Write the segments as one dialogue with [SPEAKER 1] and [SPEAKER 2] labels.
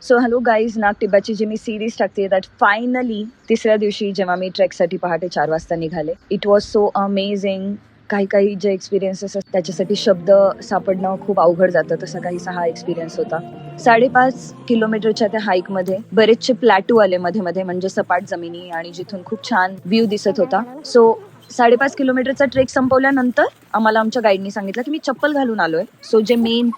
[SPEAKER 1] So hello guys, नाग टिब्बाची जी मी series टाकते that finally तिसऱ्या दिवशी जेव्हा मी ट्रेकसाठी पहाटे 4 वाजता निघाले, इट वॉज सो अमेझिंग. काही जे एक्सपिरियन्सेस असतात त्याच्यासाठी शब्द सापडणं खूप अवघड जातं, तसा काहीसा हा एक्सपिरियन्स होता. 5.5 किलोमीटरच्या त्या हाईकमध्ये बरेचसे प्लॅटू आले मध्ये मध्ये, म्हणजे सपाट जमिनी, आणि जिथून खूप छान व्ह्यू दिसत होता. सो 5.5 किलोमीटरचा ट्रेक संपवल्यानंतर आम्हाला आमच्या गाईडनी सांगितलं की मी चप्पल घालून आलोय. सो जे मेन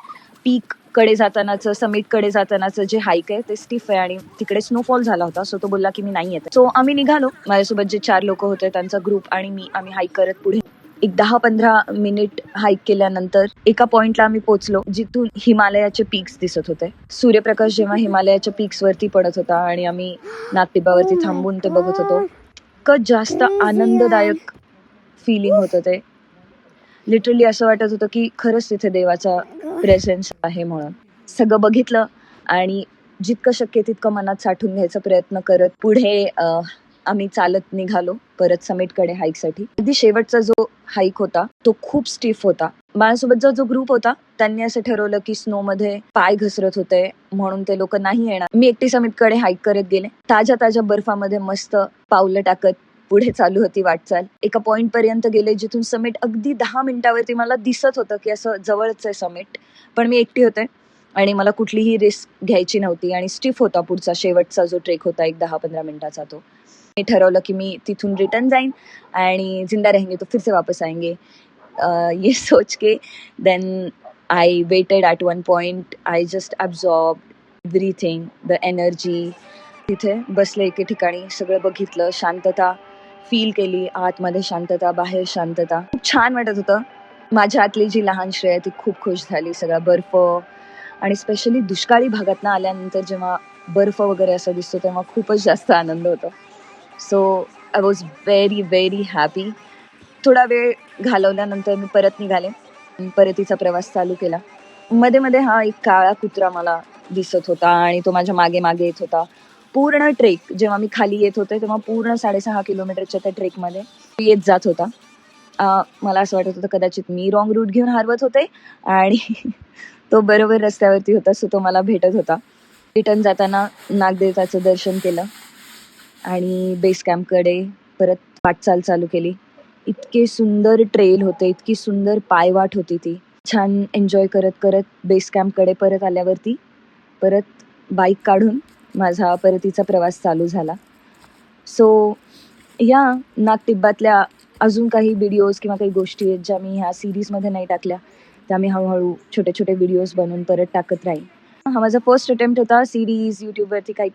[SPEAKER 1] पीक कडे जातानाचं, समिट कडे जातानाचं जे हाईक आहे ते स्टिफ आहे आणि तिकडे स्नोफॉल झाला होता. सो तो बोलला की मी नाही येते. सो आम्ही निघालो. माझ्यासोबत जे 4 लोक होते त्यांचा ग्रुप आणि मी, आम्ही हाईक करत पुढे एक 10-15 मिनिट हाईक केल्यानंतर एका पॉइंटला आम्ही पोहोचलो जिथून हिमालयाचे पीक्स दिसत होते. सूर्यप्रकाश जेव्हा हिमालयाच्या पीक्स वरती पडत होता आणि आम्ही नागटिब्बावरती थांबून ते बघत होतो, इतकं जास्त आनंददायक फिलिंग होतं ते. लिटरली असं वाटत होतं की खरंच तिथे देवाचा प्रेझेन्स आहे म्हणून. सगळं बघितलं आणि जितकं शक्य तितकं मनात साठवून घ्यायचा प्रयत्न करत पुढे आम्ही चालत निघालो परत समिटकडे हाईकसाठी. अगदी शेवटचा जो हाईक होता तो खूप स्टिफ होता. माझ्यासोबतचा जो ग्रुप होता त्यांनी असं ठरवलं की स्नो मध्ये पाय घसरत होते म्हणून ते लोक नाही येणार. मी एकटी समिटकडे हाईक करत गेले. ताज्या बर्फामध्ये मस्त पावलं टाकत पुढे चालू होती वाटचाल. एका पॉइंट पर्यंत गेले जिथून समिट अगदी 10 मिनिटावरती मला दिसत होतं की असं जवळच आहे समिट, पण मी एकटी होते आणि मला कुठलीही रिस्क घ्यायची नव्हती आणि स्टिफ होता पुढचा शेवटचा जो ट्रेक होता एक 10-15 मिनिटाचा. तो मी ठरवलं की मी तिथून रिटर्न जाईन आणि जिंदा रहेंगे तो फिर से वापस आएंगे. ये सोच के then I waited at one point. I just absorb everything, the energy. तिथे बसले एके ठिकाणी, सगळं बघितलं, शांतता फील केली. आतमध्ये शांतता, बाहेर शांतता. खूप छान वाटत होतं. माझ्या आतली जी लहान श्रेया ती खूप खुश झाली. सगळा बर्फ आणि स्पेशली दुष्काळी भागातनं आल्यानंतर जेव्हा बर्फ वगैरे असं दिसतो तेव्हा खूपच जास्त आनंद होतो. So I was very happy. थोडा वेळ घालवल्यानंतर मी परत निघाले. परतीचा प्रवास चालू केला. मध्ये हा एक काळा कुत्रा मला दिसत होता आणि तो माझ्या मागे येत होता. पूर्ण ट्रेक जेव्हा मी खाली येत होते तेव्हा पूर्ण 6.5 किलोमीटरच्या त्या ट्रेकमध्ये येत जात होता. मला असं वाटत होतं कदाचित मी रॉंग रूट घेऊन हरवत होते आणि तो बरोबर रस्त्यावरती होता. सो तो मला भेटत होता. रिटर्न जाताना नागदेवताचं दर्शन केलं आणि बेस कॅम्पकडे परत वाटचाल चालू केली. इतके सुंदर ट्रेल होते, इतकी सुंदर पायवाट होती ती. छान एन्जॉय करत बेस कॅम्पकडे परत आल्यावरती परत बाईक काढून माझा परतीचा प्रवास चालू झाला. सो या नागटिब्बातल्या अजून काही व्हिडिओज किंवा काही गोष्टी आहेत ज्या मी ह्या सिरीजमध्ये नाही टाकल्या, त्या मी हळूहळू छोटे व्हिडिओज बनवून परत टाकत राहील. हा माझा फर्स्ट अटेम्प्ट होता सिरीज यूट्यूबवरती काही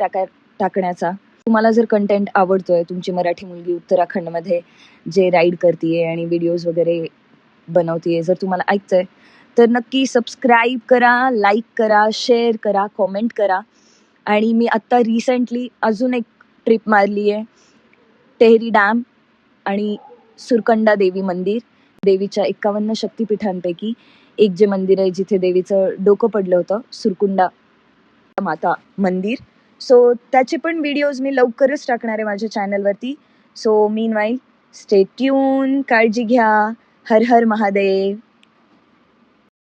[SPEAKER 1] टाकण्याचा. तुम्हाला जर कंटेंट आवडतोय, तुमची मराठी मुलगी उत्तराखंडमध्ये जे राईड करतीये आणि व्हिडिओज वगैरे बनवतीये, जर तुम्हाला ऐकतंय तर नक्की सबस्क्राईब करा, लाईक करा, शेअर करा, कॉमेंट करा. आणि मी आत्ता रिसेंटली अजून एक ट्रिप मारली आहे. टेहरी डॅम आणि सुरकंडा देवी मंदिर. देवीच्या 51 शक्तिपीठांपैकी एक जे मंदिर आहे जिथे देवीचं डोकं पडलं होतं, सुरकुंडा माता मंदिर. सो त्याचे पण व्हिडिओज मी लवकरच टाकणार आहे माझ्या चॅनलवरती. So meanwhile stay tune. काळजी घ्या. हर हर महादेव.